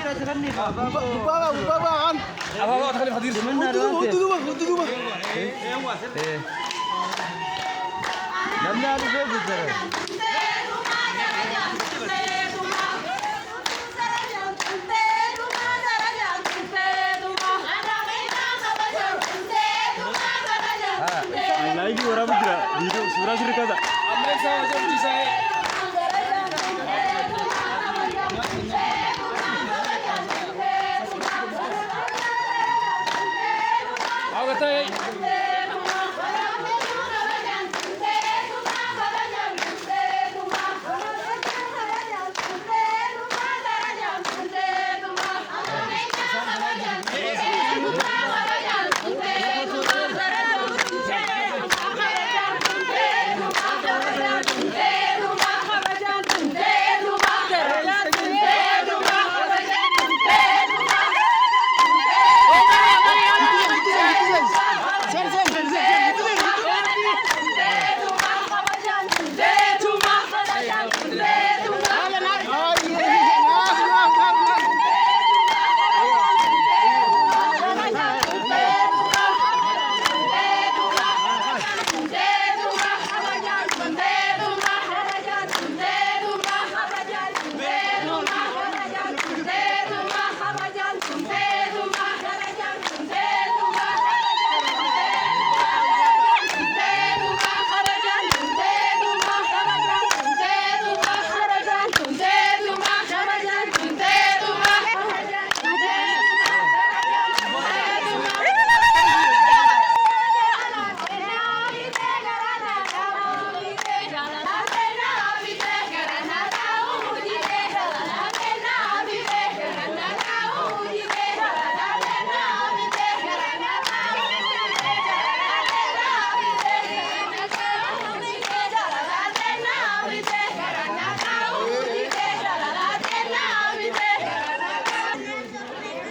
Baba kan. Apa tadi hadir sebentar. Untuk dua. Namanya ada begitu. Lagi orang bergerak, hidup surah surah kata. Ambil sama jam saya. Apa tadi?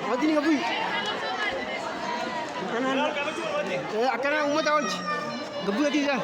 Hadi ni kabuy. Akanan umat awal. Gabu lagi kan.